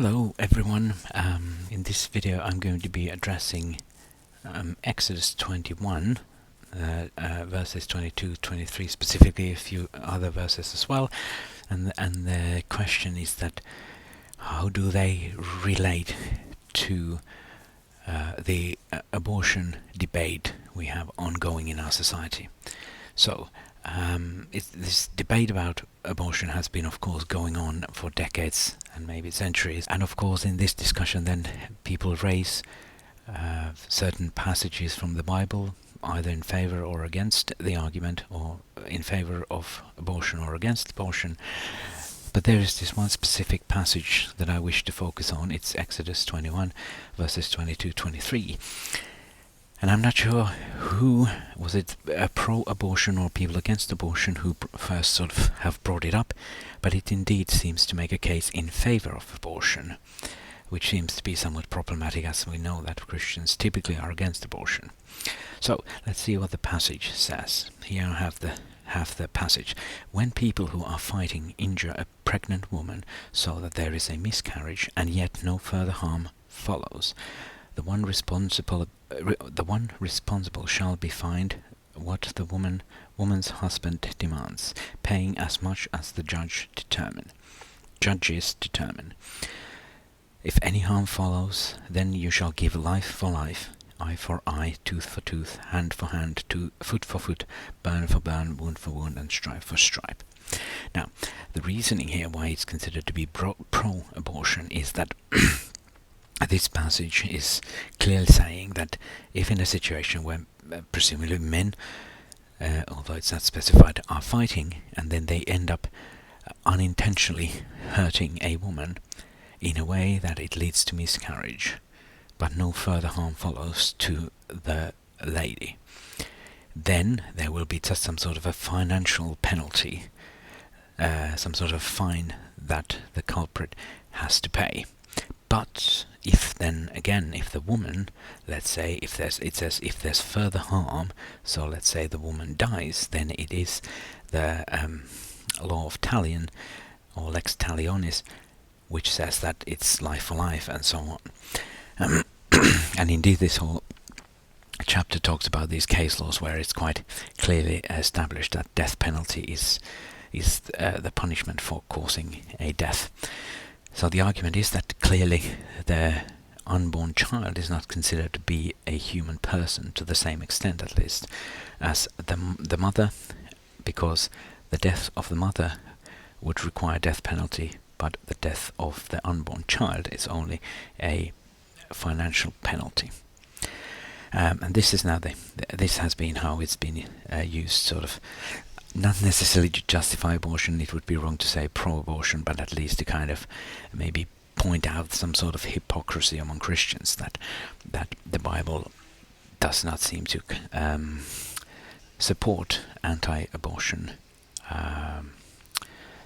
Hello everyone. In this video I'm going to be addressing Exodus 21 verses 22-23, specifically a few other verses as well, and the question is that how do they relate to the abortion debate we have ongoing in our society. So this debate about abortion has been, of course, going on for decades and maybe centuries. And of course, in this discussion, then people raise certain passages from the Bible, either in favor or against the argument, or in favor of abortion or against abortion. But there is this one specific passage that I wish to focus on. It's Exodus 21, verses 22-23. And I'm not sure who, was it pro-abortion or people against abortion, who first sort of have brought it up, but it indeed seems to make a case in favor of abortion, which seems to be somewhat problematic, as we know that Christians typically are against abortion. So let's see what the passage says. Here I have the passage. When people who are fighting injure a pregnant woman so that there is a miscarriage and yet no further harm follows, the one responsible shall be fined what the woman's husband demands, paying as much as the judges determine. If any harm follows, then you shall give life for life, eye for eye, tooth for tooth, hand for hand, foot for foot, burn for burn, wound for wound, and stripe for stripe. Now, the reasoning here why it's considered to be pro-abortion is that this passage is clearly saying that if in a situation where presumably men, although it's not specified, are fighting and then they end up unintentionally hurting a woman in a way that it leads to miscarriage, but no further harm follows to the lady, then there will be just some sort of a financial penalty, some sort of fine that the culprit has to pay. But if then again, if the woman, let's say, it says if there's further harm, so let's say the woman dies, then it is the law of Talion, or lex talionis, which says that it's life for life and so on. And indeed this whole chapter talks about these case laws where it's quite clearly established that death penalty is the punishment for causing a death. So the argument is that clearly the unborn child is not considered to be a human person, to the same extent at least as the mother, because the death of the mother would require death penalty, but the death of the unborn child is only a financial penalty. And this is now this has been how it's been used, sort of not necessarily to justify abortion. It would be wrong to say pro-abortion, but at least to kind of maybe point out some sort of hypocrisy among Christians that the Bible does not seem to support anti-abortion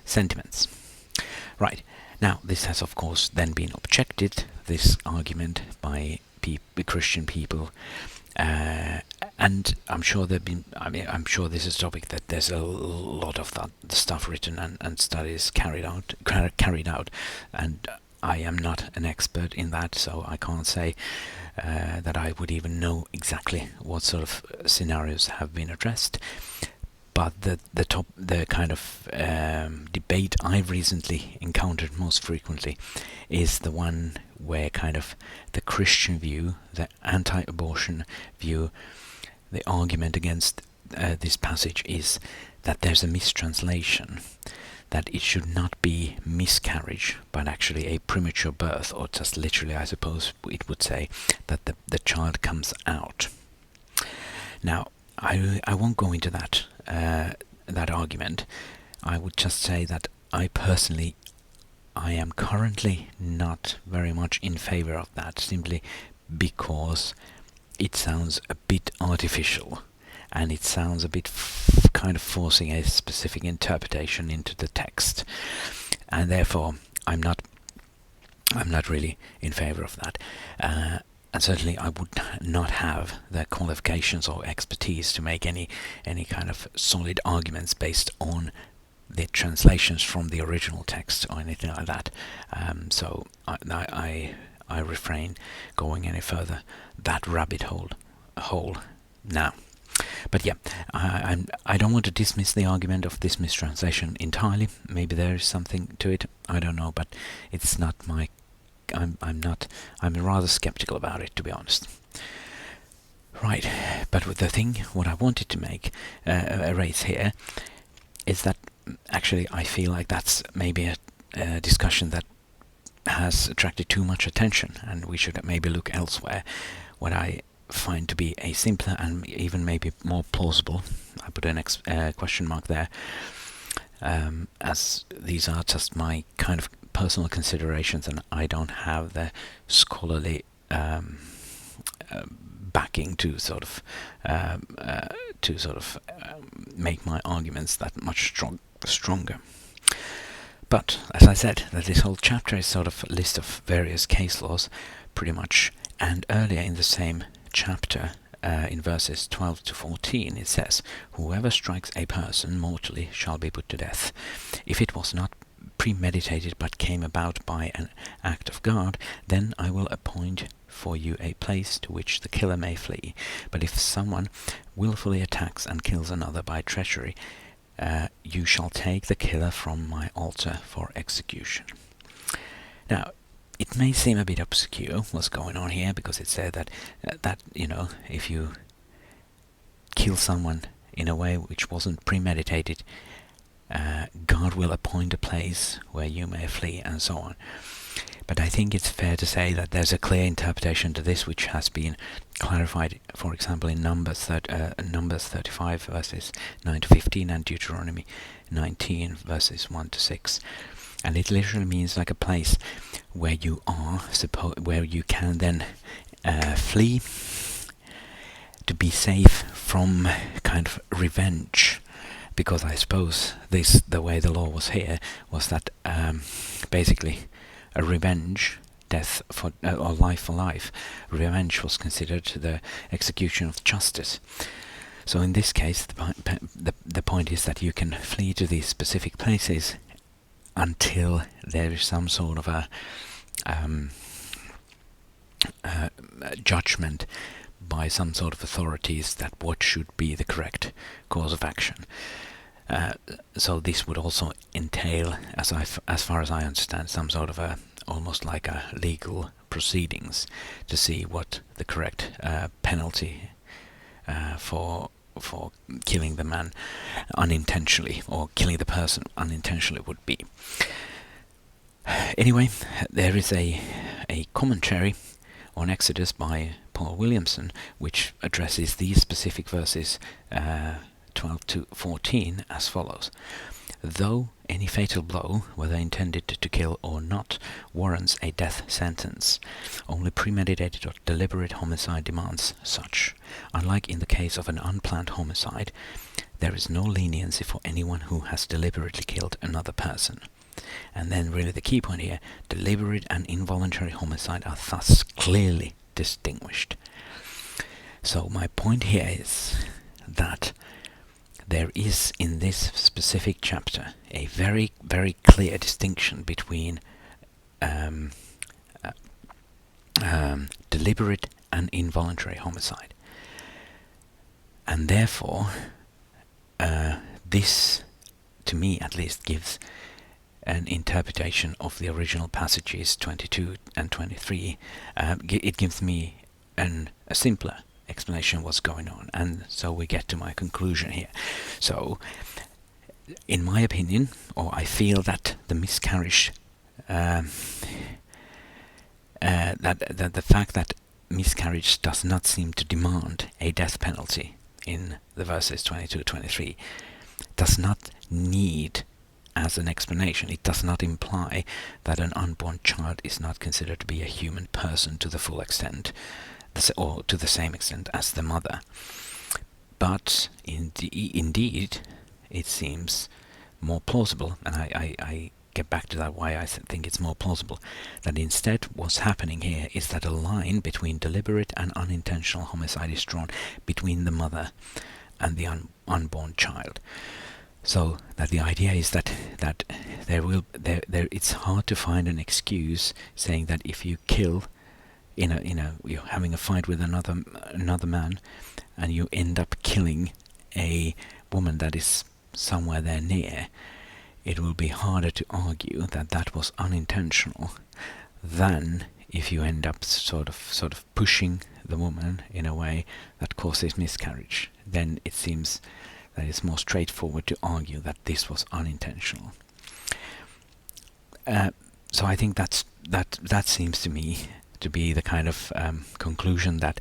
sentiments. Right. Now, this has of course then been objected, this argument, by Christian people, and I'm sure I'm sure this is a topic that there's a lot of the stuff written and studies carried out, and I am not an expert in that, so I can't say that I would even know exactly what sort of scenarios have been addressed. But the kind of debate I've recently encountered most frequently is the one where kind of the Christian view, the anti-abortion view, the argument against this passage is that there's a mistranslation, that it should not be miscarriage, but actually a premature birth, or just literally, I suppose it would say, that the child comes out. Now, I won't go into that argument. I would just say that I am currently not very much in favor of that, simply because it sounds a bit artificial, and it sounds a bit kind of forcing a specific interpretation into the text, and therefore I'm not really in favor of that. And certainly I would not have the qualifications or expertise to make any kind of solid arguments based on the translations from the original text or anything like that. So I refrain going any further that rabbit hole now. But yeah, I don't want to dismiss the argument of this mistranslation entirely. Maybe there is something to it. I don't know, but it's not my. I'm rather skeptical about it, to be honest. Right, but with the thing, what I wanted to make raise here is that actually I feel like that's maybe a discussion that has attracted too much attention, and we should maybe look elsewhere. What I find to be a simpler and even maybe more plausible, I put an question mark there, as these are just my kind of personal considerations, and I don't have the scholarly backing to sort of make my arguments that much stronger. But as I said, that this whole chapter is sort of a list of various case laws, pretty much. And earlier in the same chapter, in verses 12 to 14, it says, "Whoever strikes a person mortally shall be put to death. If it was not premeditated but came about by an act of God, then I will appoint for you a place to which the killer may flee. But if someone willfully attacks and kills another by treachery, you shall take the killer from my altar for execution." Now, it may seem a bit obscure what's going on here, because it said that if you kill someone in a way which wasn't premeditated, God will appoint a place where you may flee, and so on. But I think it's fair to say that there's a clear interpretation to this, which has been clarified, for example, in Numbers 35 verses 9 to 15 and Deuteronomy 19 verses 1 to 6. And it literally means like a place where you are, where you can then flee to be safe from kind of revenge. Because I suppose the way the law was here was that basically a revenge, death for or life for life, revenge was considered the execution of justice. So in this case, the point is that you can flee to these specific places until there is some sort of a judgment by some sort of authorities that what should be the correct course of action. So this would also entail, as far as I understand, some sort of almost like a legal proceedings to see what the correct penalty for killing the man unintentionally or killing the person unintentionally would be. Anyway, there is a commentary on Exodus by Paul Williamson, which addresses these specific verses 12 to 14 as follows. "Though any fatal blow, whether intended to kill or not, warrants a death sentence, only premeditated or deliberate homicide demands such. Unlike in the case of an unplanned homicide, there is no leniency for anyone who has deliberately killed another person." And then really the key point here, deliberate and involuntary homicide are thus clearly distinguished. So my point here is that there is in this specific chapter a very, very clear distinction between deliberate and involuntary homicide. And therefore, this, to me at least, gives an interpretation of the original passages 22 and 23. It gives me a simpler explanation of what's going on, and so we get to my conclusion here. So, in my opinion, or I feel that the miscarriage, that the fact that miscarriage does not seem to demand a death penalty in the verses 22 to 23 does not need as an explanation. It does not imply that an unborn child is not considered to be a human person to the full extent, or to the same extent as the mother. But indeed, it seems more plausible, and I get back to that, why I think it's more plausible, that instead what's happening here is that a line between deliberate and unintentional homicide is drawn between the mother and the unborn child. So that the idea is that there it's hard to find an excuse saying that if you kill you're having a fight with another man, and you end up killing a woman that is somewhere there near, it will be harder to argue that that was unintentional than if you end up sort of pushing the woman in a way that causes miscarriage. Then it seems that it's more straightforward to argue that this was unintentional. So I think that seems to me to be the kind of conclusion that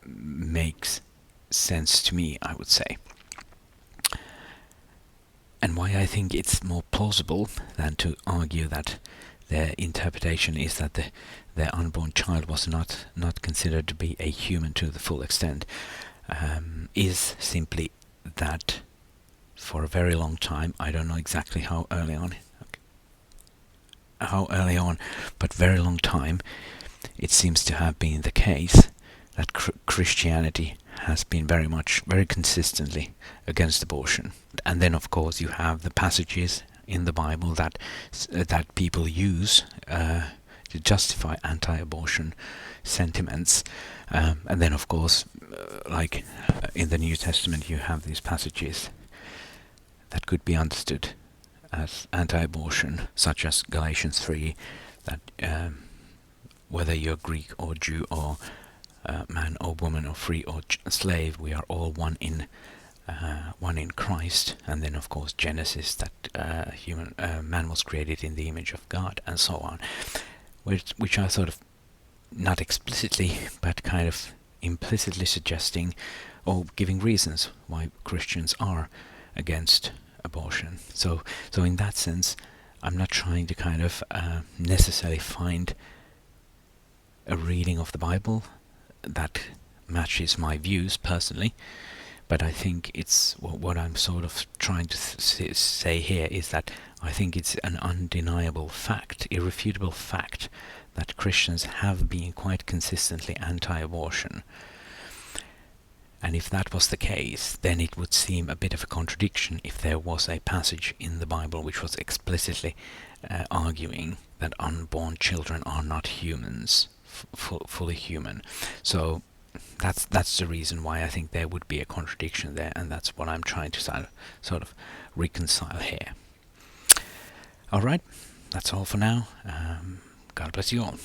makes sense to me, I would say. And why I think it's more plausible than to argue that their interpretation is that their unborn child was not considered to be a human to the full extent, is simply that for a very long time, I don't know exactly how early on, but very long time, it seems to have been the case that Christianity has been very consistently against abortion. And then, of course, you have the passages in the Bible that people use to justify anti-abortion sentiments. And then, of course, in the New Testament, you have these passages that could be understood as anti-abortion, such as Galatians 3, that whether you're Greek or Jew or man or woman or free or slave, we are all one in Christ. And then, of course, Genesis, that man was created in the image of God, and so on, which are sort of not explicitly, but kind of implicitly suggesting or giving reasons why Christians are against abortion. So in that sense, I'm not trying to kind of necessarily find a reading of the Bible that matches my views personally, but I think it's what I'm sort of trying to say here is that I think it's an undeniable fact, irrefutable fact, that Christians have been quite consistently anti-abortion. And if that was the case, then it would seem a bit of a contradiction if there was a passage in the Bible which was explicitly arguing that unborn children are not humans, fully human. So that's the reason why I think there would be a contradiction there, and that's what I'm trying to sort of reconcile here. All right, that's all for now. God bless you all.